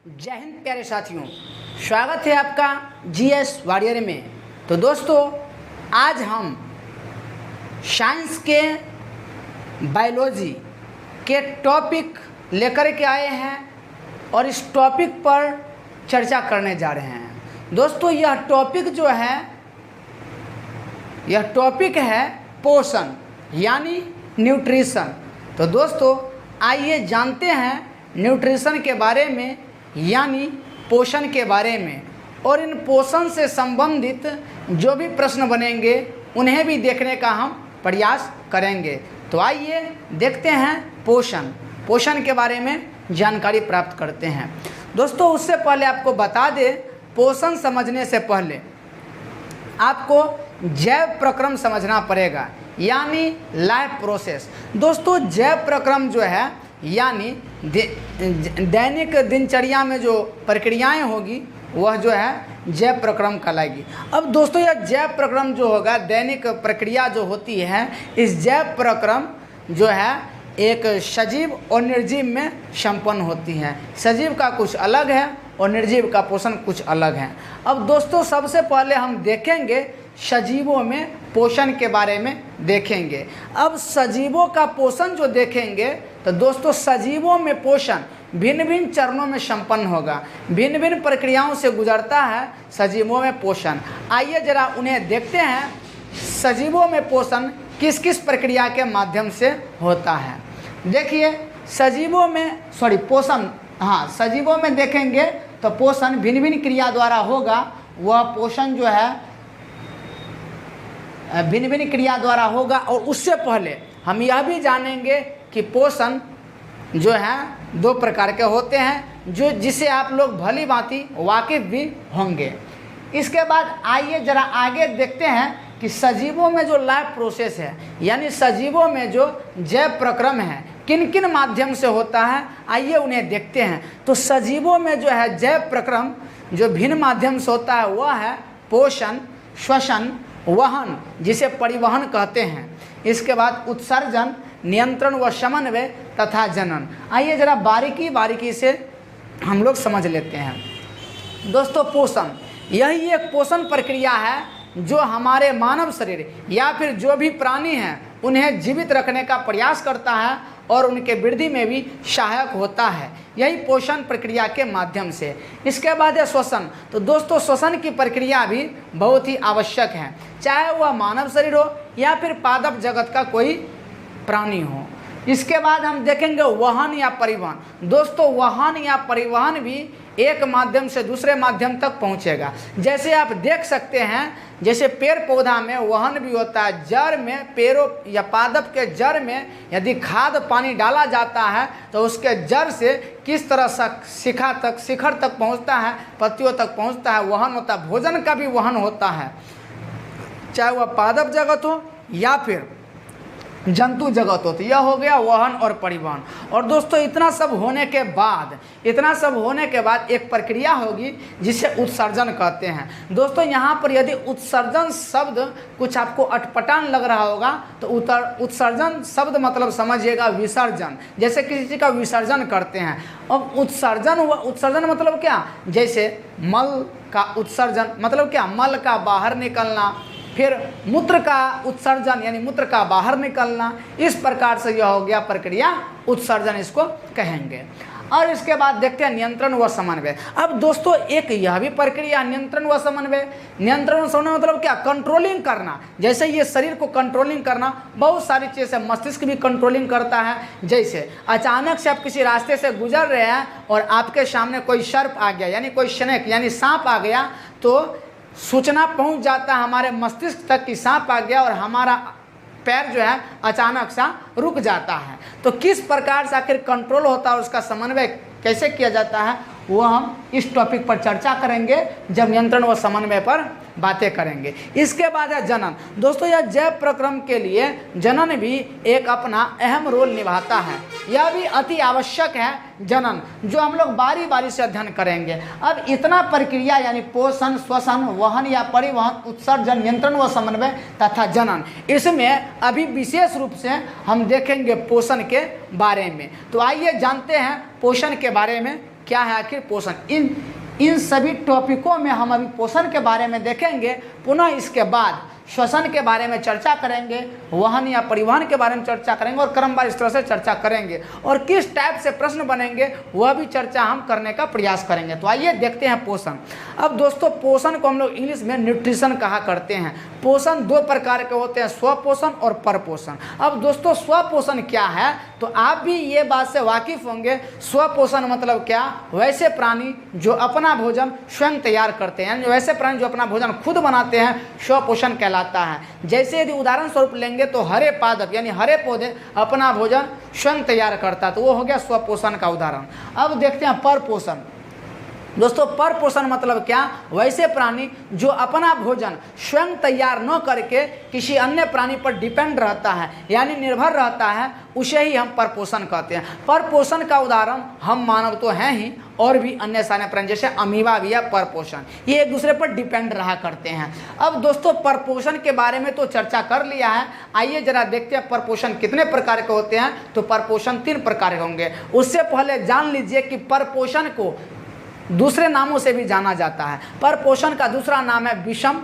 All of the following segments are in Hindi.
जय हिंद प्यारे साथियों, स्वागत है आपका जीएस वॉरियर में। तो दोस्तों, आज हम साइंस के बायोलॉजी के टॉपिक लेकर के आए हैं और इस टॉपिक पर चर्चा करने जा रहे हैं। दोस्तों, यह टॉपिक है पोषण यानी न्यूट्रिशन। तो दोस्तों, आइए जानते हैं न्यूट्रिशन के बारे में यानी पोषण के बारे में, और इन पोषण से संबंधित जो भी प्रश्न बनेंगे उन्हें भी देखने का हम प्रयास करेंगे। तो आइए देखते हैं पोषण के बारे में जानकारी प्राप्त करते हैं। दोस्तों, उससे पहले आपको बता दें, पोषण समझने से पहले आपको जैव प्रक्रम समझना पड़ेगा यानी लाइफ प्रोसेस। दोस्तों, जैव प्रक्रम जो है यानी दैनिक दिनचर्या में जो प्रक्रियाएं होगी वह जो है जैव प्रक्रम कहलाएगी। अब दोस्तों, यह जैव प्रक्रम जो होगा, दैनिक प्रक्रिया जो होती है, इस जैव प्रक्रम जो है एक सजीव और निर्जीव में संपन्न होती है। सजीव का कुछ अलग है और निर्जीव का पोषण कुछ अलग है। अब दोस्तों, सबसे पहले हम देखेंगे सजीवों में पोषण के बारे में देखेंगे। अब सजीवों का पोषण जो देखेंगे तो दोस्तों, सजीवों में पोषण भिन्न भिन्न चरणों में संपन्न होगा, भिन्न भिन्न प्रक्रियाओं से गुजरता है सजीवों में पोषण। आइए जरा उन्हें देखते हैं, सजीवों में पोषण किस किस प्रक्रिया के माध्यम से होता है। देखिए, सजीवों में देखेंगे तो पोषण भिन्न भिन्न क्रिया द्वारा होगा। वह पोषण जो है भिन्न भिन्न क्रिया द्वारा होगा। और उससे पहले हम यह भी जानेंगे कि पोषण जो है दो प्रकार के होते हैं, जिसे आप लोग भली भांति वाकिफ भी होंगे। इसके बाद आइए जरा आगे देखते हैं कि सजीवों में जो लाइफ प्रोसेस है यानी सजीवों में जो जैव प्रक्रम है किन किन माध्यम से होता है, आइए उन्हें देखते हैं। तो सजीवों में जो है जैव प्रक्रम जो भिन्न माध्यम से होता है वह है पोषण, श्वसन, वहन जिसे परिवहन कहते हैं। इसके बाद उत्सर्जन, नियंत्रण व समन्वय तथा जनन। आइए जरा बारीकी से हम लोग समझ लेते हैं। दोस्तों, पोषण यही एक पोषण प्रक्रिया है जो हमारे मानव शरीर या फिर जो भी प्राणी हैं उन्हें जीवित रखने का प्रयास करता है और उनके वृद्धि में भी सहायक होता है, यही पोषण प्रक्रिया के माध्यम से। इसके बाद है श्वसन। तो दोस्तों, श्वसन की प्रक्रिया भी बहुत ही आवश्यक है, चाहे वह मानव शरीर हो या फिर पादप जगत का कोई प्राणी हो। इसके बाद हम देखेंगे वहन या परिवहन। दोस्तों, वहन या परिवहन भी एक माध्यम से दूसरे माध्यम तक पहुंचेगा। जैसे आप देख सकते हैं, जैसे पेड़ पौधा में वहन भी होता है। जड़ में, पेड़ों या पादप के जड़ में यदि खाद पानी डाला जाता है तो उसके जड़ से किस तरह शिखर तक पहुंचता है, पत्तियों तक पहुंचता है, वहन होता है। भोजन का भी वहन होता है, चाहे वह पादप जगत हो या फिर जंतु जगत हो। तो यह हो गया वहन और परिवहन। और दोस्तों, इतना सब होने के बाद एक प्रक्रिया होगी जिसे उत्सर्जन कहते हैं। दोस्तों, यहाँ पर यदि उत्सर्जन शब्द कुछ आपको अटपटान लग रहा होगा तो उत्सर्जन शब्द मतलब समझिएगा विसर्जन, जैसे किसी चीज़ का विसर्जन करते हैं। अब उत्सर्जन मतलब क्या, जैसे मल का उत्सर्जन मतलब क्या, मल का बाहर निकलना, फिर मूत्र का उत्सर्जन यानी मूत्र का बाहर निकलना। इस प्रकार से यह हो गया प्रक्रिया उत्सर्जन, इसको कहेंगे। और इसके बाद देखते हैं नियंत्रण व समन्वय। अब दोस्तों, एक यह भी प्रक्रिया नियंत्रण व समन्वय। नियंत्रण व समन्वय मतलब क्या, कंट्रोलिंग करना। जैसे ये शरीर को कंट्रोलिंग करना, बहुत सारी चीज़ें, मस्तिष्क भी कंट्रोलिंग करता है। जैसे अचानक से आप किसी रास्ते से गुजर रहे हैं और आपके सामने कोई सर्प आ गया यानी कोई स्नेक यानी सांप आ गया, तो सूचना पहुंच जाता है हमारे मस्तिष्क तक कि सांप आ गया और हमारा पैर जो है अचानक सा रुक जाता है। तो किस प्रकार से आखिर कंट्रोल होता है, उसका समन्वय कैसे किया जाता है, वो हम इस टॉपिक पर चर्चा करेंगे जब नियंत्रण व समन्वय पर बातें करेंगे। इसके बाद है जनन। दोस्तों, यह जैव प्रक्रम के लिए जनन भी एक अपना अहम रोल निभाता है। यह भी अति आवश्यक है जनन, जो हम लोग बारी से अध्ययन करेंगे। अब इतना प्रक्रिया यानी पोषण, श्वसन, वहन या परिवहन, उत्सर्जन, नियंत्रण व समन्वय तथा जनन, इसमें अभी विशेष रूप से हम देखेंगे पोषण के बारे में। तो आइए जानते हैं पोषण के बारे में क्या है आखिर पोषण। इन सभी टॉपिकों में हम अभी पोषण के बारे में देखेंगे, पुनः इसके बाद श्वसन के बारे में चर्चा करेंगे, वहन या परिवहन के बारे में चर्चा करेंगे और क्रमवार इस तरह से चर्चा करेंगे, और किस टाइप से प्रश्न बनेंगे वह भी चर्चा हम करने का प्रयास करेंगे। तो आइए देखते हैं पोषण। अब दोस्तों पोषण को हम लोग इंग्लिश में न्यूट्रिशन कहा करते हैं। पोषण दो प्रकार के होते हैं, स्वपोषण और परपोषण। अब दोस्तों स्वपोषण क्या है, तो आप भी ये बात से वाकिफ होंगे। स्वपोषण मतलब क्या, वैसे प्राणी जो अपना भोजन स्वयं तैयार करते हैं, वैसे प्राणी जो अपना भोजन खुद बनाते हैं, स्वपोषण कहलाता है। जैसे यदि उदाहरण स्वरूप लेंगे तो हरे पादप यानी हरे पौधे अपना भोजन स्वयं तैयार करता है, तो वो हो गया स्वपोषण का उदाहरण। अब देखते हैं परपोषण। दोस्तों परपोषण मतलब क्या, वैसे प्राणी जो अपना भोजन स्वयं तैयार न करके किसी अन्य प्राणी पर डिपेंड रहता है यानी निर्भर रहता है, उसे ही हम परपोषण कहते हैं। परपोषण का उदाहरण हम मानव तो हैं ही, और भी अन्य सारे प्राणी जैसे अमीबा भी है परपोषण, ये एक दूसरे पर डिपेंड रहा करते हैं। अब दोस्तों परपोषण के बारे में तो चर्चा कर लिया है, आइए जरा देखते हैं परपोषण कितने प्रकार के होते हैं। तो परपोषण 3 प्रकार के होंगे। उससे पहले जान लीजिए कि परपोषण को दूसरे नामों से भी जाना जाता है। परपोषण का दूसरा नाम है विषम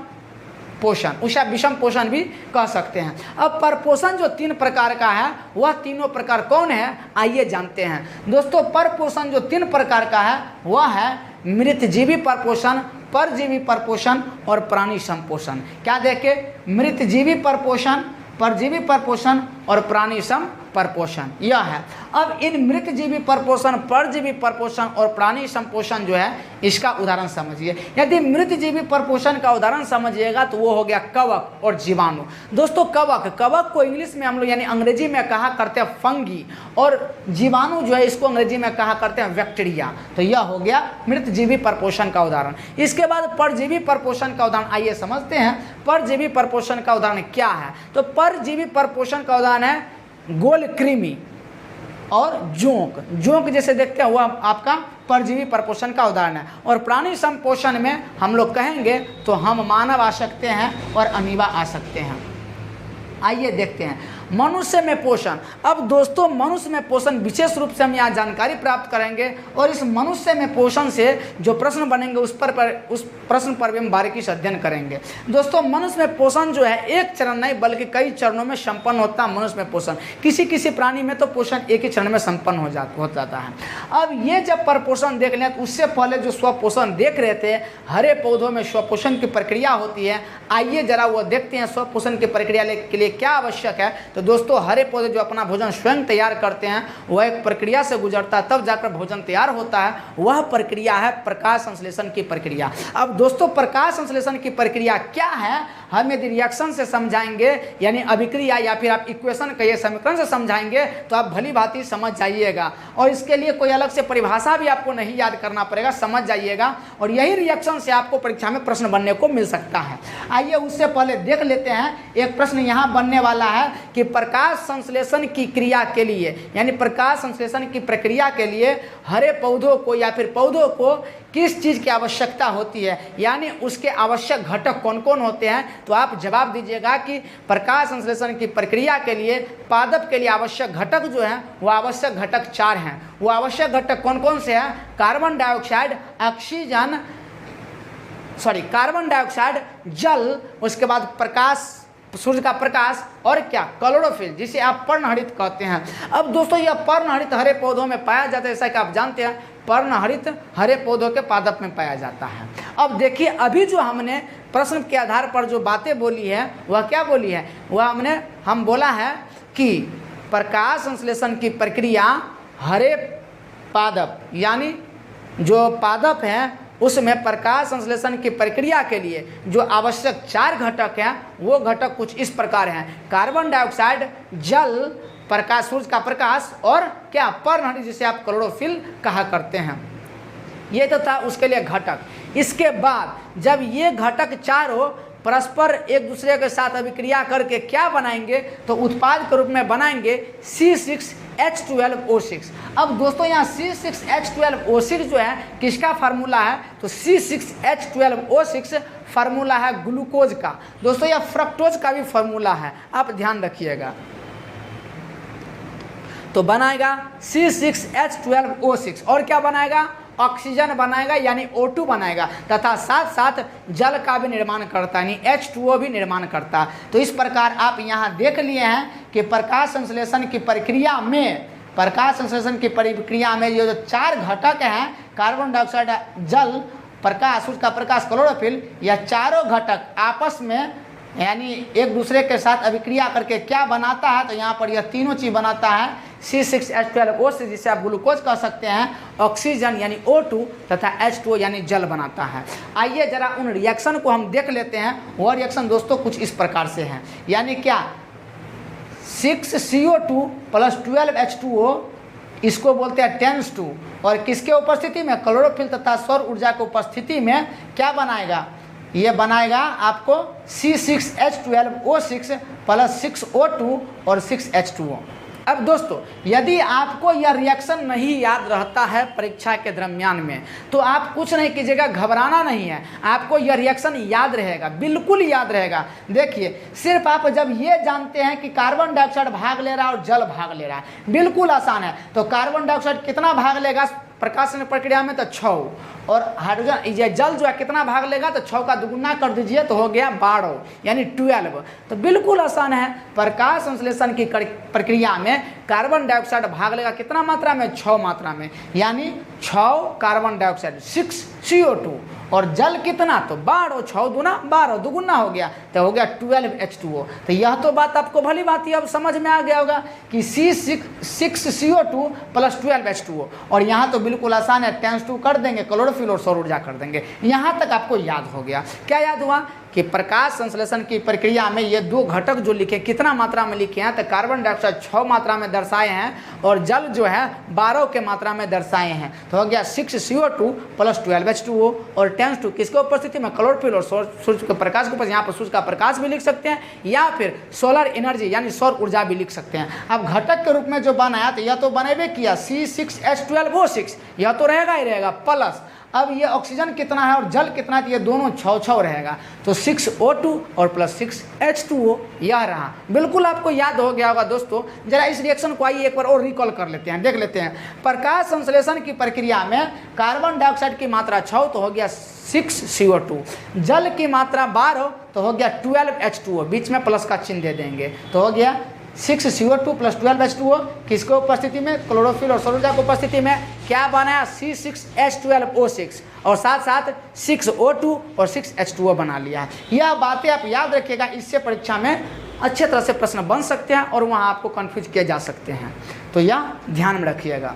पोषण, उसे विषम पोषण भी कह सकते हैं। अब परपोषण जो 3 प्रकार का है, वह तीनों प्रकार कौन है, आइए जानते हैं। दोस्तों परपोषण जो 3 प्रकार का है वह है मृतजीवी परपोषण, परजीवी परपोषण और प्राणी संपोषण। क्या देखे, मृतजीवी परपोषण, परजीवी परपोषण और प्राणी सम परपोषण यह है। अब इन मृतजीवी परपोषण, परजीवी परपोषण और प्राणी संपोषण जो है इसका उदाहरण समझिए। यदि मृतजीवी परपोषण का उदाहरण समझिएगा तो वो हो गया कवक और जीवाणु। दोस्तों कवक को इंग्लिश में हम लोग यानी अंग्रेजी में कहा करते हैं फंगी, और जीवाणु जो है इसको अंग्रेजी में कहा करते हैं बैक्टीरिया। तो यह हो गया मृतजीवी परपोषण का उदाहरण। इसके बाद परजीवी परपोषण का उदाहरण आइए समझते हैं। परजीवी परपोषण का उदाहरण क्या है, तो परजीवी परपोषण का उदाहरण है गोल कृमि और जोंक जैसे देखते हैं वह आपका परजीवी परपोषण का उदाहरण है। और प्राणी संपोषण में हम लोग कहेंगे तो हम मानव आ सकते हैं और अमीबा आ सकते हैं। आइए देखते हैं मनुष्य में पोषण। अब दोस्तों मनुष्य में पोषण विशेष रूप से हम यहाँ जानकारी प्राप्त करेंगे, और इस मनुष्य में पोषण से जो प्रश्न बनेंगे उस प्रश्न पर भी हम बारीकी से अध्ययन करेंगे। दोस्तों मनुष्य में पोषण जो है एक चरण नहीं बल्कि कई चरणों में संपन्न होता है। मनुष्य में पोषण किसी प्राणी में तो पोषण एक ही चरण में संपन्न हो जाता है। अब ये जब परपोषण देख लें तो उससे पहले जो स्वपोषण देख रहे थे, हरे पौधों में स्वपोषण की प्रक्रिया होती है। आइए जरा वो देखते हैं स्वपोषण की प्रक्रिया के लिए क्या आवश्यक है। तो दोस्तों हरे पौधे जो अपना भोजन स्वयं तैयार करते हैं वह एक प्रक्रिया से गुजरता है, तब जाकर भोजन तैयार होता है। वह प्रक्रिया है प्रकाश संश्लेषण की प्रक्रिया। अब दोस्तों प्रकाश संश्लेषण की प्रक्रिया क्या है, हम यदि रिएक्शन से समझाएंगे यानी अभिक्रिया या फिर आप इक्वेशन कहिए समीकरण से समझाएंगे तो आप भली भांति समझ जाइएगा, और इसके लिए कोई अलग से परिभाषा भी आपको नहीं याद करना पड़ेगा, समझ जाइएगा। और यही रिएक्शन से आपको परीक्षा में प्रश्न बनने को मिल सकता है। आइए उससे पहले देख लेते हैं, एक प्रश्न यहाँ बनने वाला है कि प्रकाश संश्लेषण की क्रिया के लिए यानी प्रकाश संश्लेषण की प्रक्रिया के लिए हरे पौधों को या फिर पौधों को किस चीज़ की आवश्यकता होती है, यानी उसके आवश्यक घटक कौन कौन होते हैं। तो आप जवाब दीजिएगा कि प्रकाश संश्लेषण की प्रक्रिया के लिए पादप के लिए आवश्यक घटक जो हैं वो आवश्यक घटक 4 हैं। वो आवश्यक घटक कौन कौन से हैं, कार्बन डाइऑक्साइड, जल, उसके बाद प्रकाश, सूर्य का प्रकाश, और क्या, क्लोरोफिल जिसे आप पर्णहरित कहते हैं। अब दोस्तों यह पर्णहरित हरे पौधों में पाया जाता है, जैसा कि आप जानते हैं पर्णहरित हरे पौधों के पादप में पाया जाता है। अब देखिए अभी जो हमने प्रश्न के आधार पर जो बातें बोली है वह क्या बोली है, वह हम बोला है कि प्रकाश संश्लेषण की प्रक्रिया हरे पादप यानी जो पादप हैं उसमें प्रकाश संश्लेषण की प्रक्रिया के लिए जो आवश्यक 4 घटक हैं वो घटक कुछ इस प्रकार हैं, कार्बन डाइऑक्साइड, जल, प्रकाश, सूर्य का प्रकाश, और क्या, पर्णहरित जिसे आप क्लोरोफिल कहा करते हैं। ये तो था उसके लिए घटक। इसके बाद जब ये घटक चारों परस्पर एक दूसरे के साथ अभिक्रिया करके क्या बनाएंगे, तो उत्पाद के रूप में बनाएंगे C6H12O6। अब दोस्तों यहाँ C6H12O6 जो है किसका फार्मूला है, तो C6H12O6 फार्मूला है ग्लूकोज का। दोस्तों यह फ्रक्टोज का भी फार्मूला है, आप ध्यान रखिएगा। तो बनाएगा C6H12O6 और क्या बनाएगा, ऑक्सीजन बनाएगा यानी O2 बनाएगा, तथा साथ साथ जल का भी निर्माण करता है यानी H2O भी निर्माण करता है। तो इस प्रकार आप यहाँ देख लिए हैं कि प्रकाश संश्लेषण की प्रक्रिया में ये जो 4 घटक हैं, कार्बन डाइऑक्साइड, जल, प्रकाश, सूर्य का प्रकाश, क्लोरोफिल, यह चारों घटक आपस में यानी एक दूसरे के साथ अभिक्रिया करके क्या बनाता है, तो यहाँ पर यह तीनों चीज़ बनाता है C6H12O6, जिसे आप ग्लूकोज कह सकते हैं, ऑक्सीजन यानी O2 तथा H2O यानी जल बनाता है। आइए जरा उन रिएक्शन को हम देख लेते हैं। वह रिएक्शन दोस्तों कुछ इस प्रकार से हैं, यानी क्या 6CO2 + 12H2O, इसको बोलते हैं टेंस टू, और किसके उपस्थिति में, क्लोरोफिल तथा सौर ऊर्जा की उपस्थिति में क्या बनाएगा, ये बनाएगा आपको C6H12O6 + 6O2 और 6H2O। अब दोस्तों यदि आपको यह रिएक्शन नहीं याद रहता है परीक्षा के दरमियान में, तो आप कुछ नहीं कीजिएगा, घबराना नहीं है, आपको यह रिएक्शन याद रहेगा, बिल्कुल याद रहेगा। देखिए सिर्फ आप जब ये जानते हैं कि कार्बन डाइऑक्साइड भाग ले रहा है और जल भाग ले रहा है, बिल्कुल आसान है। तो कार्बन डाइऑक्साइड कितना भाग लेगा प्रकाशन प्रक्रिया में, तो 6, और हाइड्रोजन ये जल जो है कितना भाग लेगा, तो 6 का दुगुना कर दीजिए तो हो गया 12 यानी 12। तो बिल्कुल आसान है, प्रकाश संश्लेषण की प्रक्रिया में कार्बन डाइऑक्साइड भाग लेगा कितना मात्रा में, 6 मात्रा में, यानी 6 कार्बन डाइऑक्साइड 6 CO2, और जल कितना, तो 12, 6 दूना 12, दुगुना हो गया तो हो गया 12H2O। तो यह तो बात आपको भली बात ही अब समझ में आ गया होगा कि C6CO2 + 12H2O, और यहाँ तो बिल्कुल आसान है, टेंस टू कर देंगे, क्लोरोफिल और सौर ऊर्जा कर देंगे। यहाँ तक आपको याद हो गया। क्या याद हुआ कि प्रकाश संश्लेषण की प्रक्रिया में ये 2 घटक जो लिखे कितना मात्रा में लिखे हैं, तो कार्बन डाइऑक्साइड 6 मात्रा में दर्शाए हैं और जल जो है 12 के मात्रा में दर्शाए हैं। तो हो गया 6CO2 + 12H2O, और टेंस टू किसके उपस्थिति में, क्लोरोफिल और सूर्य के प्रकाश के ऊपर, यहाँ पर सूर्य का प्रकाश भी लिख सकते हैं या फिर सोलर एनर्जी यानी सौर ऊर्जा भी लिख सकते हैं। अब घटक के रूप में जो बनाया तो यह तो बनेबे किया C6H12O6, यह तो रहेगा ही रहेगा, प्लस अब ये ऑक्सीजन कितना है और जल कितना है, तो ये दोनों 6 रहेगा, तो 6O2 और + 6H2O यह रहा। बिल्कुल आपको याद हो गया होगा दोस्तों। जरा इस रिएक्शन को आइए एक बार और रिकॉल कर लेते हैं, देख लेते हैं। प्रकाश संश्लेषण की प्रक्रिया में कार्बन डाइऑक्साइड की मात्रा 6 तो हो गया 6CO2, जल की मात्रा 12 तो हो गया 12H2O, बीच में प्लस का चिन्ह दे देंगे, तो हो गया 6CO2 + 12H2O, किसको उपस्थिति में, क्लोरोफिल और सौर ऊर्जा की उपस्थिति में क्या बनाया, C6H12O6, और साथ साथ 6O2 और 6H2O बना लिया। यह बातें आप याद रखिएगा, इससे परीक्षा में अच्छे तरह से प्रश्न बन सकते हैं और वहाँ आपको कन्फ्यूज किए जा सकते हैं, तो यह ध्यान में रखिएगा।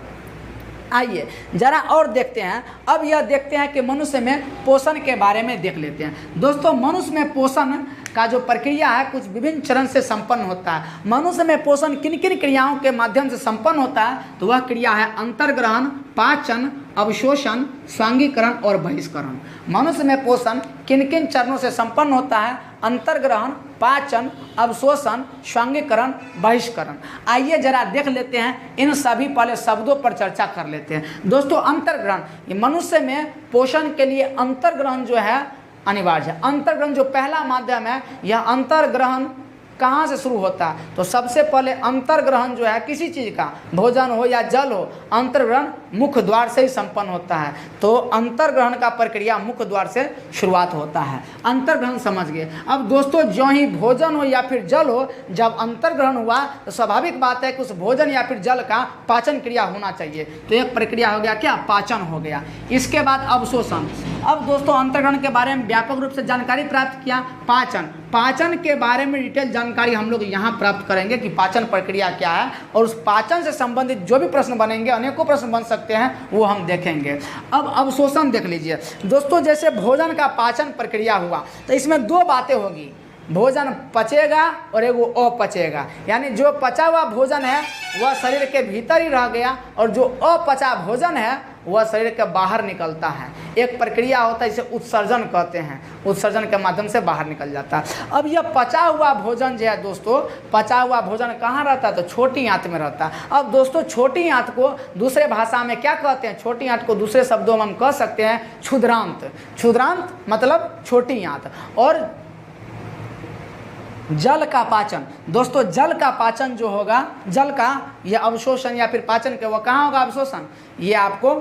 आइए जरा और देखते हैं। अब यह देखते हैं कि मनुष्य में पोषण के बारे में देख लेते हैं। दोस्तों मनुष्य में पोषण का जो प्रक्रिया है कुछ विभिन्न चरण से संपन्न होता है। मनुष्य में पोषण किन किन क्रियाओं के माध्यम से संपन्न होता है, तो वह क्रिया है अंतर्ग्रहण, पाचन, अवशोषण, स्वांगीकरण और बहिष्करण। मनुष्य में पोषण किन किन चरणों से संपन्न होता है, अंतर्ग्रहण, पाचन, अवशोषण, स्वांगीकरण, बहिष्करण। आइए जरा देख लेते हैं, इन सभी पहले शब्दों पर चर्चा कर लेते हैं। दोस्तों अंतर्ग्रहण, ये मनुष्य में पोषण के लिए अंतर्ग्रहण जो है अनिवार्य है। अंतर्ग्रहण जो पहला माध्यम है, यह अंतर्ग्रहण कहाँ से शुरू होता है, तो सबसे पहले अंतर्ग्रहण जो है किसी चीज़ का, भोजन हो या जल हो, अंतर्ग्रहण मुख्य द्वार से ही संपन्न होता है। तो अंतर्ग्रहण का प्रक्रिया मुख्य द्वार से शुरुआत होता है। अंतर्ग्रहण समझ गए। अब दोस्तों जो ही भोजन हो या फिर जल हो, जब अंतर्ग्रहण हुआ तो स्वाभाविक बात है कि उस भोजन या फिर जल का पाचन क्रिया होना चाहिए। तो एक प्रक्रिया हो गया क्या, पाचन हो गया। इसके बाद अवशोषण। अब दोस्तों अंतर्ग्रहण के बारे में व्यापक रूप से जानकारी प्राप्त किया। पाचन के बारे में डिटेल जानकारी हम लोग यहाँ प्राप्त करेंगे कि पाचन प्रक्रिया क्या है, और उस पाचन से संबंधित जो भी प्रश्न बनेंगे, अनेकों प्रश्न बन सकते हैं, वो हम देखेंगे। अब अवशोषण देख लीजिए दोस्तों। जैसे भोजन का पाचन प्रक्रिया हुआ तो इसमें 2 बातें होगी, भोजन पचेगा और एगो अपचेगा। यानी जो पचा हुआ भोजन है वह शरीर के भीतर ही रह गया, और जो अपचा भोजन है वह शरीर के बाहर निकलता है। एक प्रक्रिया होता है, इसे उत्सर्जन कहते हैं, उत्सर्जन के माध्यम से बाहर निकल जाता है। अब यह पचा हुआ भोजन जो है दोस्तों, पचा हुआ भोजन कहाँ रहता है, तो छोटी आंत में रहता है। अब दोस्तों छोटी आंत को दूसरे भाषा में क्या कहते हैं, छोटी आंत को दूसरे शब्दों में हम कह सकते हैं क्षुद्रांत। क्षुद्रांत मतलब छोटी आंत। और जल का पाचन, दोस्तों जल का पाचन जो होगा, जल का यह अवशोषण या फिर पाचन के, वो कहाँ होगा अवशोषण, ये आपको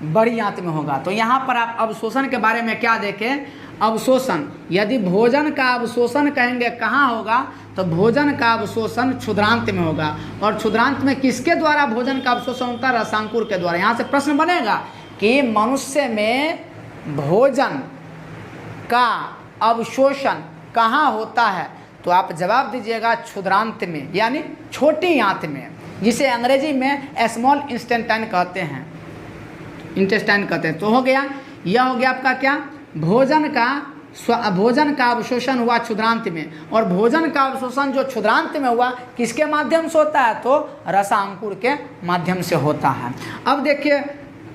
बड़ी आंत में होगा। तो यहाँ पर आप अवशोषण के बारे में क्या देखें, अवशोषण, यदि भोजन का अवशोषण कहेंगे कहाँ होगा, तो भोजन का अवशोषण क्षुद्रांत में होगा। और क्षुद्रांत में किसके द्वारा भोजन का अवशोषण होता है, रसांकुर के द्वारा। यहाँ से प्रश्न बनेगा कि मनुष्य में भोजन का अवशोषण कहाँ होता है, तो आप जवाब दीजिएगा क्षुद्रांत में, यानी छोटी आंत में, जिसे अंग्रेजी में स्मॉल इंटेस्टाइन कहते हैं, इंटेस्टाइन कहते हैं। तो हो गया, यह हो गया आपका क्या, भोजन का अवशोषण हुआ क्षुद्रांत में। और भोजन का अवशोषण जो क्षुद्रांत में हुआ किसके माध्यम से होता है, तो रसांकुर के माध्यम से होता है। अब देखिए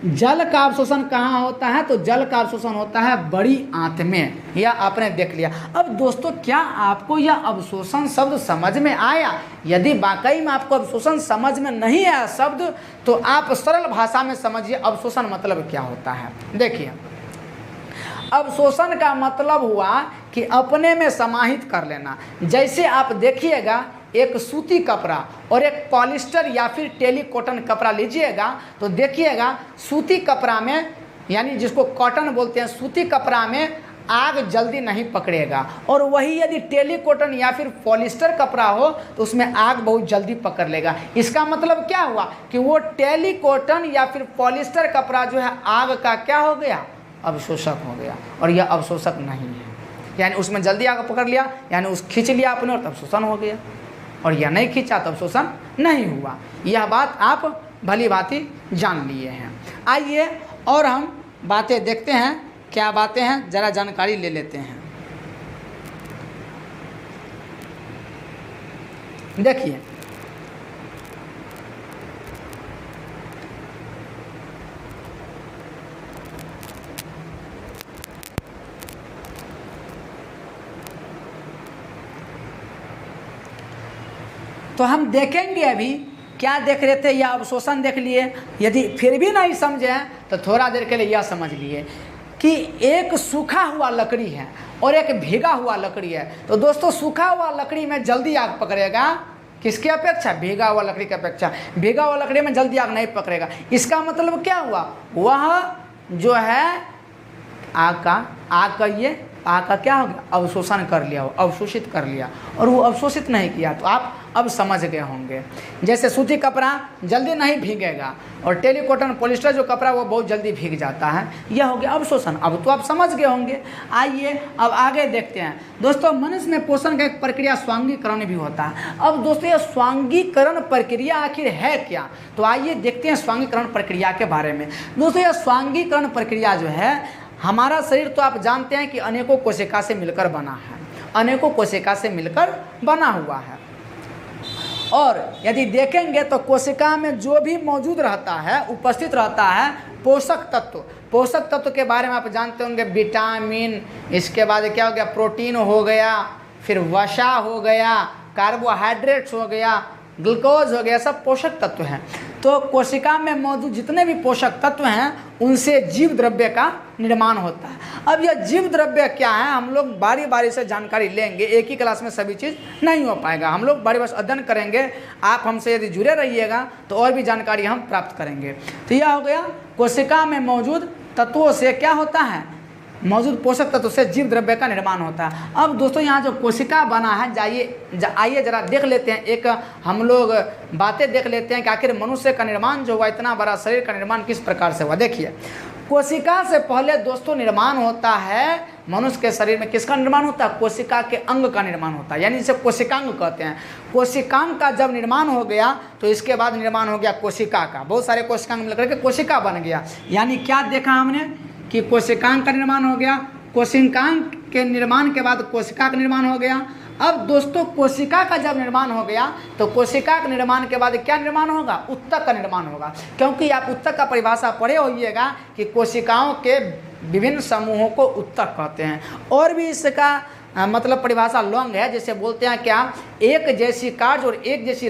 जल का अवशोषण कहाँ होता है, तो जल का अवशोषण होता है बड़ी आंत में, यह आपने देख लिया। अब दोस्तों क्या आपको यह अवशोषण शब्द समझ में आया? यदि वाकई में आपको अवशोषण समझ में नहीं आया शब्द, तो आप सरल भाषा में समझिए अवशोषण मतलब क्या होता है। देखिए अवशोषण का मतलब हुआ कि अपने में समाहित कर लेना। जैसे आप देखिएगा एक सूती कपड़ा और एक पॉलिस्टर या फिर टेलीकॉटन कपड़ा लीजिएगा, तो देखिएगा सूती कपड़ा में, यानी जिसको कॉटन बोलते हैं, सूती कपड़ा में आग जल्दी नहीं पकड़ेगा। और वही यदि टेलीकॉटन या फिर पॉलिस्टर कपड़ा हो तो उसमें आग बहुत जल्दी पकड़ लेगा। इसका मतलब क्या हुआ कि वो टेलीकॉटन या फिर पॉलिस्टर कपड़ा जो है आग का क्या हो गया, अवशोषक हो गया। और यह अवशोषक नहीं है, यानी उसमें जल्दी आग पकड़ लिया, यानी उस खींच लिया आपने और तब अवशोषण हो गया। और यह नहीं खींचा तब अवशोषण नहीं हुआ। यह बात आप भली भांति जान लिए हैं। आइए और हम बातें देखते हैं, क्या बातें हैं जरा जानकारी ले लेते हैं। देखिए तो हम देखेंगे, अभी क्या देख रहे थे, यह अवशोषण देख लिए। यदि फिर भी नहीं समझे तो थोड़ा देर के लिए यह समझ लिए कि एक सूखा हुआ लकड़ी है और एक भीगा हुआ लकड़ी है। तो दोस्तों सूखा हुआ लकड़ी में जल्दी आग पकड़ेगा, किसकी अपेक्षा, भीगा हुआ लकड़ी की अपेक्षा। भीगा हुआ लकड़ी में जल्दी आग नहीं पकड़ेगा। इसका मतलब क्या हुआ, वह जो है आग का क्या हो गया, अवशोषण कर लिया, अवशोषित कर लिया। और वो अवशोषित नहीं किया तो आप अब समझ गए होंगे। जैसे सूती कपड़ा जल्दी नहीं भीगेगा और टेलीकॉटन पॉलिस्टर जो कपड़ा वो बहुत जल्दी भीग जाता है, यह हो गया अवशोषण। अब तो आप समझ गए होंगे। आइए अब आगे देखते हैं। दोस्तों मनुष्य में पोषण का एक प्रक्रिया स्वांगीकरण भी होता है। अब दोस्तों यह स्वांगीकरण प्रक्रिया आखिर है क्या, तो आइए देखते हैं स्वांगीकरण प्रक्रिया के बारे में। दोस्तों यह स्वांगीकरण प्रक्रिया जो है, हमारा शरीर तो आप जानते हैं कि अनेकों कोशिका से मिलकर बना है, अनेकों कोशिका से मिलकर बना हुआ है। और यदि देखेंगे तो कोशिका में जो भी मौजूद रहता है, उपस्थित रहता है, पोषक तत्व के बारे में आप जानते होंगे, विटामिन, इसके बाद क्या हो गया, प्रोटीन हो गया, फिर वसा हो गया, कार्बोहाइड्रेट्स हो गया, ग्लूकोज हो गया, सब पोषक तत्व हैं। तो कोशिका में मौजूद जितने भी पोषक तत्व हैं उनसे जीव द्रव्य का निर्माण होता है। अब यह जीव द्रव्य क्या है, हम लोग बारी बारी से जानकारी लेंगे, एक ही क्लास में सभी चीज़ नहीं हो पाएगा। हम लोग बारी बारी अध्ययन करेंगे, आप हमसे यदि जुड़े रहिएगा तो और भी जानकारी हम प्राप्त करेंगे। तो यह हो गया कोशिका में मौजूद तत्वों से क्या होता है, मौजूद पोषक तत्व से जीव द्रव्य का निर्माण होता है। अब दोस्तों यहाँ जो कोशिका बना है, आइए जरा देख लेते हैं, एक हम लोग बातें देख लेते हैं कि आखिर मनुष्य का निर्माण जो हुआ, इतना बड़ा शरीर का निर्माण किस प्रकार से हुआ। देखिए कोशिका से पहले दोस्तों निर्माण होता है, मनुष्य के शरीर में किसका निर्माण होता है, कोशिका के अंग का निर्माण होता है, यानी इसे कोशिकांग कहते हैं। कोशिकांग का जब निर्माण हो गया तो इसके बाद निर्माण हो गया कोशिका का, बहुत सारे कोशिकांग मिलकर के कोशिका बन गया। यानी क्या देखा हमने कि कोशिकांग का निर्माण हो गया, कोशिकांग के निर्माण के बाद कोशिका का निर्माण हो गया। अब दोस्तों कोशिका का जब निर्माण हो गया तो कोशिका के निर्माण के बाद क्या निर्माण होगा, उत्तक का निर्माण होगा। क्योंकि आप उत्तक का परिभाषा पढ़े होइएगा कि कोशिकाओं के विभिन्न समूहों को उत्तक कहते हैं। और भी इसका मतलब परिभाषा लॉन्ग है, जैसे बोलते हैं क्या, एक जैसी कार्य और एक जैसी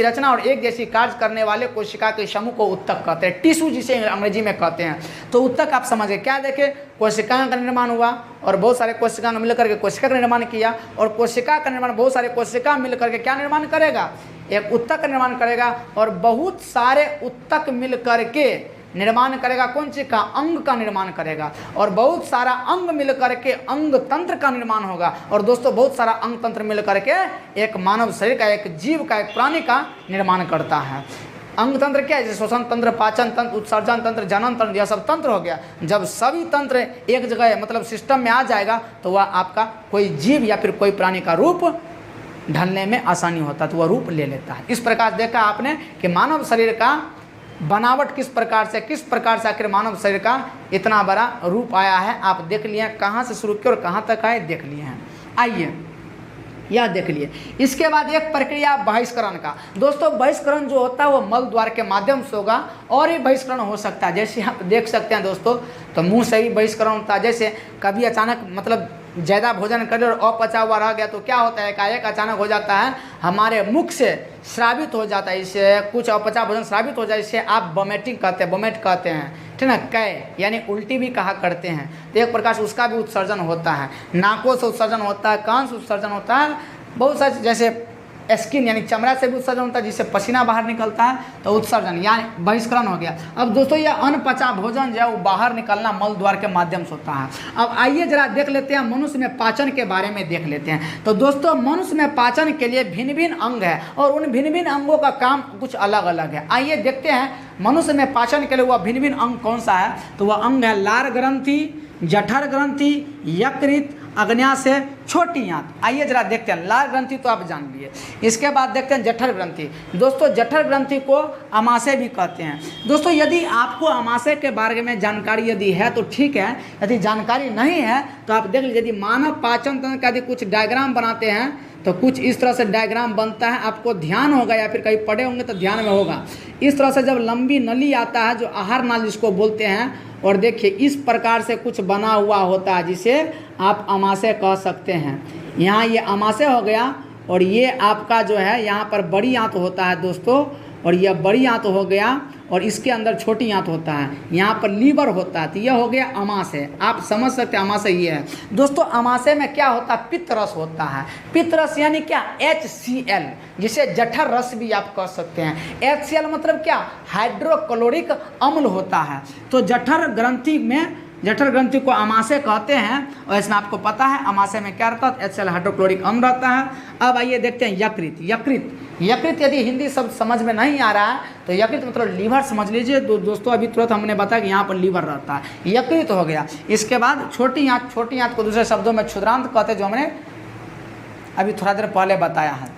रचना और एक जैसी कार्य करने वाले कोशिका के समूह को उत्तक कहते हैं, टिश्यू जिसे अंग्रेजी में कहते हैं। तो उत्तक आप समझ गए। क्या देखे, कोशिकाओं का निर्माण हुआ और बहुत सारे कोशिकाएं मिलकर के कोशिका का निर्माण किया, और कोशिका का निर्माण बहुत सारे कोशिका मिलकर के क्या निर्माण करेगा, एक उत्तक का निर्माण करेगा। और बहुत सारे उत्तक मिल करके निर्माण करेगा, कौन चीज़ का, अंग का निर्माण करेगा। और बहुत सारा अंग मिल करके अंग तंत्र का निर्माण होगा। और दोस्तों बहुत सारा अंग तंत्र मिल करके एक मानव शरीर का, एक जीव का, एक प्राणी का निर्माण करता है। अंग तंत्र क्या है, जैसे श्वसन तंत्र, पाचन तंत्र, उत्सर्जन तंत्र, जनन तंत्र, यह सब तंत्र हो गया। जब सभी तंत्र एक जगह मतलब सिस्टम में आ जाएगा तो वह आपका कोई जीव या फिर कोई प्राणी का रूप ढलने में आसानी होता है, तो वह रूप ले लेता है। इस प्रकार देखा आपने कि मानव शरीर का बनावट किस प्रकार से आखिर मानव शरीर का इतना बड़ा रूप आया है। आप देख लिए कहाँ से शुरू किए और कहाँ तक आए, देख लिए हैं। आइए यह देख लिए। इसके बाद एक प्रक्रिया बहिष्करण का। दोस्तों बहिष्करण जो होता है वो मल द्वार के माध्यम से होगा और ये बहिष्करण हो सकता है। जैसे आप देख सकते हैं दोस्तों, तो मुंह से ही बहिष्करण होता है। जैसे कभी अचानक मतलब ज़्यादा भोजन कर और अपचा हुआ रह गया तो क्या होता है, एकाएक अचानक हो जाता है, हमारे मुख से स्रावित हो जाता है। इससे कुछ अपचा भोजन स्रावित हो जाए, इससे आप वोमिटिंग कहते हैं, वोमिट कहते हैं, ठीक ना, कै यानी उल्टी भी कहा करते हैं। तो एक प्रकार से उसका भी उत्सर्जन होता है। नाकों से उत्सर्जन होता है, कान से उत्सर्जन होता है, बहुत सारे जैसे स्किन यानी चमड़ा से भी उत्सर्जन होता है, जिससे पसीना बाहर निकलता है, तो उत्सर्जन यानी बहिष्करण हो गया। अब दोस्तों यह अनपचा भोजन जो है वो बाहर निकलना मल द्वार के माध्यम से होता है। अब आइए जरा देख लेते हैं मनुष्य में पाचन के बारे में देख लेते हैं। तो दोस्तों मनुष्य में पाचन के लिए भिन्न भिन्न अंग है और उन भिन्न भिन्न अंगों का काम कुछ अलग अलग है। आइए देखते हैं मनुष्य में पाचन के लिए वह भिन्न भिन्न अंग कौन सा है। तो वह अंग है लार ग्रंथि, जठर ग्रंथि, यकृत, अग्न्याशय, छोटी आंत। आइए जरा देखते हैं। लार ग्रंथि तो आप जान लिए। इसके बाद देखते हैं जठर ग्रंथि। दोस्तों जठर ग्रंथि को अमाशय भी कहते हैं। दोस्तों यदि आपको अमाशय के बारे में जानकारी यदि है तो ठीक है, यदि जानकारी नहीं है तो आप देख लीजिए। यदि मानव पाचन तंत्र का यदि कुछ डायग्राम बनाते हैं तो कुछ इस तरह से डायग्राम बनता है, आपको ध्यान होगा या फिर कहीं पढ़े होंगे तो ध्यान में होगा। इस तरह से जब लंबी नली आता है जो आहार नाली जिसको बोलते हैं, और देखिए इस प्रकार से कुछ बना हुआ होता है जिसे आप अमाशय कह सकते हैं। यहाँ ये अमाशय हो गया और ये आपका जो है यहाँ पर बड़ी आंत होता है दोस्तों, और यह बड़ी आंत हो गया और इसके अंदर छोटी आंत होता है। यहाँ पर लीवर होता है, तो यह हो गया अमाशय। आप समझ सकते हैं अमाशय ये है। दोस्तों अमाशय में क्या होता है, पित्त रस होता है। पित्त रस यानी क्या, HCl, जिसे जठर रस भी आप कह सकते हैं। HCl मतलब क्या, हाइड्रोक्लोरिक अम्ल होता है। तो जठर ग्रंथि को अमाशय कहते हैं। और इसमें आपको पता है अमाशय में क्या रहता है, HCl हाइड्रोक्लोरिक अम्ल रहता है। अब आइए देखते हैं यकृत यदि हिंदी शब्द समझ में नहीं आ रहा है तो यकृत मतलब लीवर समझ लीजिए। दोस्तों अभी तुरंत हमने बताया कि यहाँ पर लीवर रहता है, यकृत हो गया। इसके बाद छोटी आंत को दूसरे शब्दों में क्षुद्रांत कहते हैं, जो हमने अभी थोड़ा देर पहले बताया है।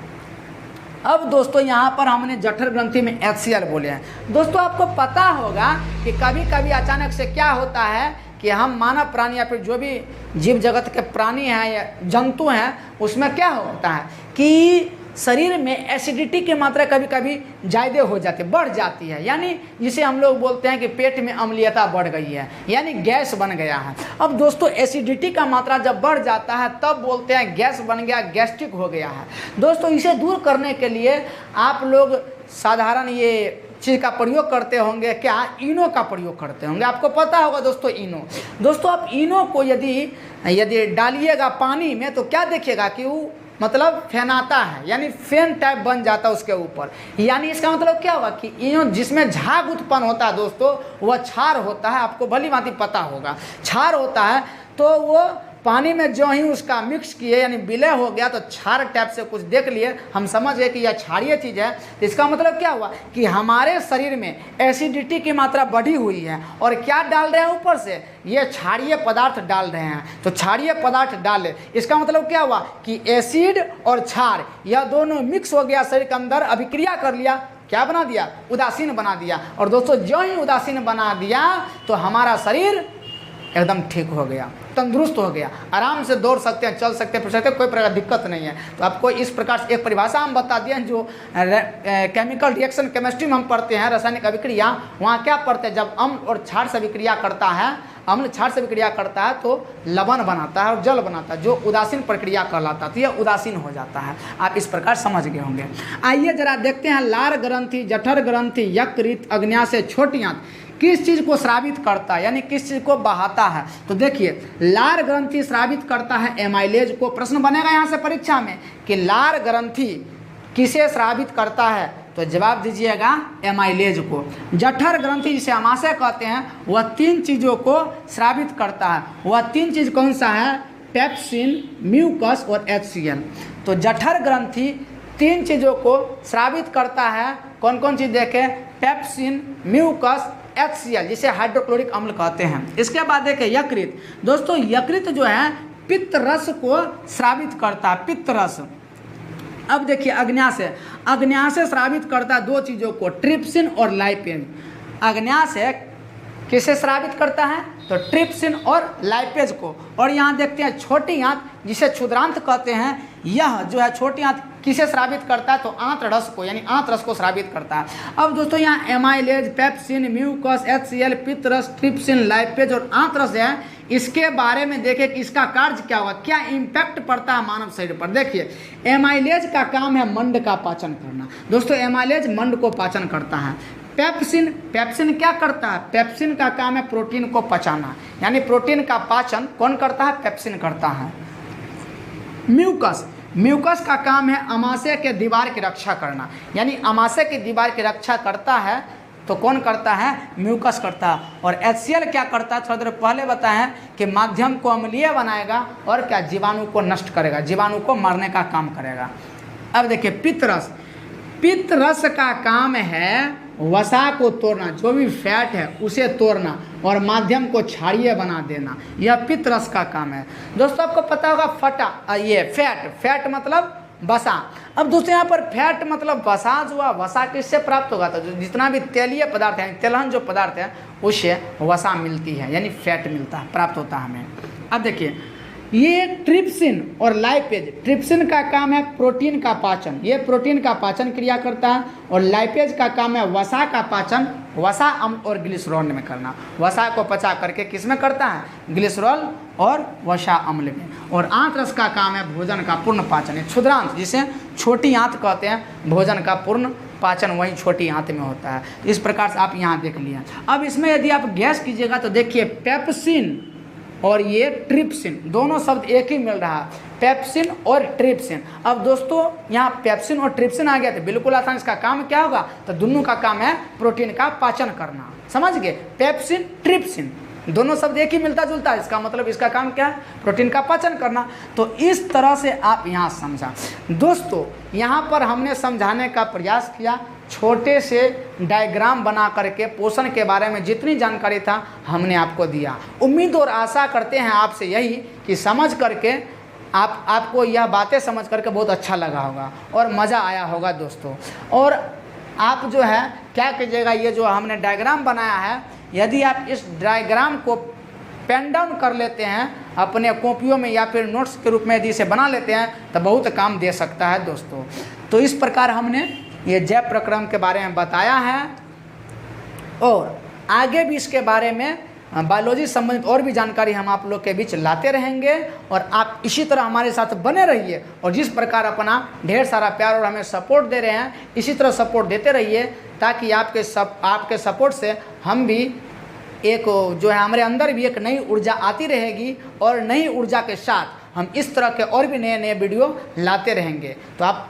अब दोस्तों यहाँ पर हमने जठर ग्रंथि में HCl बोले हैं। दोस्तों आपको पता होगा कि कभी कभी अचानक से क्या होता है कि हम मानव प्राणी या फिर जो भी जीव जगत के प्राणी हैं या जंतु हैं, उसमें क्या होता है कि शरीर में एसिडिटी की मात्रा कभी कभी ज़्यादा हो जाती है, बढ़ जाती है। यानी जिसे हम लोग बोलते हैं कि पेट में अम्लीयता बढ़ गई है, यानी गैस बन गया है। अब दोस्तों एसिडिटी का मात्रा जब बढ़ जाता है तब बोलते हैं गैस बन गया, गैस्ट्रिक हो गया है। दोस्तों इसे दूर करने के लिए आप लोग साधारण ये चीज़ का प्रयोग करते होंगे, क्या, इनो का प्रयोग करते होंगे। आपको पता होगा दोस्तों इनो। दोस्तों आप इनो को यदि डालिएगा पानी में तो क्या देखिएगा कि वो मतलब फेनाता है, यानी फेन टाइप बन जाता है उसके ऊपर। यानी इसका मतलब क्या होगा कि इनो जिसमें झाग उत्पन्न होता है दोस्तों, वह क्षार होता है। आपको भली भांति पता होगा क्षार होता है। तो वो पानी में जो ही उसका मिक्स किए यानी विलय हो गया तो क्षार टाइप से कुछ देख लिए, हम समझ गए कि यह क्षारीय चीज़ है। तो इसका मतलब क्या हुआ कि हमारे शरीर में एसिडिटी की मात्रा बढ़ी हुई है और क्या डाल रहे हैं ऊपर से, ये क्षारीय पदार्थ डाल रहे हैं। तो क्षारीय पदार्थ डाले, इसका मतलब क्या हुआ कि एसिड और क्षार यह दोनों मिक्स हो गया, शरीर के अंदर अभिक्रिया कर लिया, क्या बना दिया, उदासीन बना दिया। और दोस्तों जो ही उदासीन बना दिया तो हमारा शरीर एकदम ठीक हो गया, तंदुरुस्त हो गया, आराम से दौड़ सकते हैं, चल सकते हैं, फिर सकते हैं, कोई प्रकार की दिक्कत नहीं है। तो आपको इस प्रकार से एक परिभाषा हम बता दिए हैं जो केमिकल रिएक्शन केमिस्ट्री में हम पढ़ते हैं, रासायनिक अभिक्रिया। वहाँ क्या पढ़ते हैं, जब अम्ल और क्षार से अभिक्रिया करता है, अम्ल क्षार से अभिक्रिया करता है तो लवण बनाता है और जल बनाता है, जो उदासीन प्रक्रिया कहलाता है। तो यह उदासीन हो जाता है। आप इस प्रकार समझ गए होंगे। आइए जरा देखते हैं लार ग्रंथि, जठर ग्रंथि, यकृत, अग्न्याशय, छोटी आंत किस चीज़ को स्रावित करता है, यानी किस चीज़ को बहाता है। तो देखिए लार ग्रंथि स्रावित करता है एमाइलेज को। प्रश्न बनेगा यहाँ से परीक्षा में कि लार ग्रंथि किसे स्रावित करता है, तो जवाब दीजिएगा एमाइलेज को। जठर ग्रंथि जिसे अमाशय कहते हैं वह 3 चीज़ों को स्रावित करता है। वह 3 चीज़ कौन सा है? पेप्सिन, म्यूकस और HCl। तो जठर ग्रंथि 3 चीज़ों को स्रावित करता है। कौन कौन चीज़ देखें? पेप्सिन, म्यूकस, HCl जिसे हाइड्रोक्लोरिक अम्ल कहते हैं। इसके बाद देखें यकृत। दोस्तों यकृत जो है पित्त रस को स्रावित करता है, पित्त रस। अब देखिए अग्न्याशय, अग्न्याशय स्रावित करता है 2 चीज़ों को, ट्रिप्सिन और लाइपेज। अग्न्याशय किसे स्रावित करता है? तो ट्रिप्सिन और लाइपेज को। और यहाँ देखते हैं छोटी आंत जिसे क्षुद्रांत कहते हैं, यह जो है छोटी आंत किसे स्रावित करता है? तो आंत रस को, यानी आंत रस को स्रावित करता है। अब दोस्तों यहाँ एमाइलेज, पेप्सिन, म्यूकस, HCl, पित्त रस, ट्रिप्सिन, लाइपेज और आंत रस है, इसके बारे में देखें कि इसका कार्य क्या होगा, क्या इम्पैक्ट पड़ता है मानव शरीर पर। देखिए एमाइलेज का काम है मंड का पाचन करना। दोस्तों एमाइलेज मंड को पाचन करता है। पेप्सिन, पेप्सिन क्या करता है? पेप्सिन का काम है प्रोटीन को पचाना, यानी प्रोटीन का पाचन कौन करता है? पेप्सिन करता है। म्यूकस, म्यूकस का काम है अमाशय के दीवार की रक्षा करना, यानी अमाशय की दीवार की रक्षा करता है तो कौन करता है? म्यूकस करता है। और HCl क्या करता है? थोड़ा देर पहले बताया कि माध्यम को अम्लीय बनाएगा और क्या? जीवाणु को नष्ट करेगा, जीवाणु को मारने का काम करेगा। अब देखिए पित्त रस, पित्त रस का काम है वसा को तोड़ना, जो भी फैट है उसे तोड़ना और माध्यम को क्षारीय बना देना, यह पित्त रस का काम है। दोस्तों आपको पता होगा ये फैट मतलब वसा। अब दोस्तों यहाँ पर फैट मतलब वसा जो है, वसा किससे प्राप्त होगा? तो जितना भी तेलीय पदार्थ है, तेलहन जो पदार्थ है उससे वसा मिलती है, यानी फैट मिलता है, प्राप्त होता है हमें। अब देखिए ये ट्रिप्सिन और लाइपेज, ट्रिप्सिन का काम है प्रोटीन का पाचन, ये प्रोटीन का पाचन क्रिया करता है। और लाइपेज का काम है वसा का पाचन, वसा अम्ल और ग्लिसरॉल में करना। वसा को पचा करके किस में करता है? ग्लिसरॉल और वसा अम्ल में। और आंत रस का काम है भोजन का पूर्ण पाचन, है क्षुद्रांत जिसे छोटी आंत कहते हैं, भोजन का पूर्ण पाचन वही छोटी आंत में होता है। इस प्रकार से आप यहाँ देख लिया। अब इसमें यदि आप गैस कीजिएगा तो देखिए पेप्सिन और ये ट्रिप्सिन, दोनों शब्द एक ही मिल रहा है, पेप्सिन और ट्रिप्सिन। अब दोस्तों यहाँ पेप्सिन और ट्रिप्सिन आ गया तो बिल्कुल आसान, इसका काम क्या होगा? तो दोनों का काम है प्रोटीन का पाचन करना, समझ गए? पेप्सिन, ट्रिप्सिन दोनों शब्द एक ही मिलता जुलता है, इसका मतलब इसका काम क्या है? प्रोटीन का पाचन करना। तो इस तरह से आप यहाँ समझा। दोस्तों यहाँ पर हमने समझाने का प्रयास किया, छोटे से डायग्राम बना करके पोषण के बारे में जितनी जानकारी था हमने आपको दिया। उम्मीद और आशा करते हैं आपसे यही कि समझ करके आपको यह बातें समझ करके बहुत अच्छा लगा होगा और मज़ा आया होगा दोस्तों। और आप जो है क्या कीजिएगा, ये जो हमने डायग्राम बनाया है, यदि आप इस डायग्राम को पेन डाउन कर लेते हैं अपने कॉपियों में या फिर नोट्स के रूप में यदि इसे बना लेते हैं तो बहुत काम दे सकता है दोस्तों। तो इस प्रकार हमने ये जैव प्रक्रम के बारे में बताया है और आगे भी इसके बारे में बायोलॉजी संबंधित और भी जानकारी हम आप लोग के बीच लाते रहेंगे। और आप इसी तरह हमारे साथ बने रहिए और जिस प्रकार अपना ढेर सारा प्यार और हमें सपोर्ट दे रहे हैं इसी तरह सपोर्ट देते रहिए, ताकि आपके सपोर्ट से हम भी एक जो है हमारे अंदर भी एक नई ऊर्जा आती रहेगी और नई ऊर्जा के साथ हम इस तरह के और भी नए नए वीडियो लाते रहेंगे। तो आप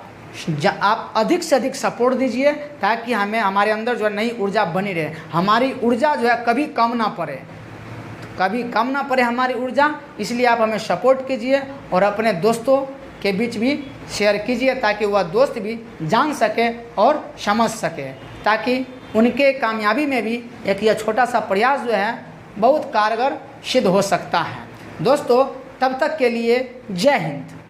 अधिक से अधिक सपोर्ट दीजिए ताकि हमें हमारे अंदर जो है नई ऊर्जा बनी रहे, हमारी ऊर्जा जो है कभी कम ना पड़े हमारी ऊर्जा। इसलिए आप हमें सपोर्ट कीजिए और अपने दोस्तों के बीच भी शेयर कीजिए ताकि वह दोस्त भी जान सके और समझ सके, ताकि उनके कामयाबी में भी एक यह छोटा सा प्रयास जो है बहुत कारगर सिद्ध हो सकता है। दोस्तों तब तक के लिए जय हिंद।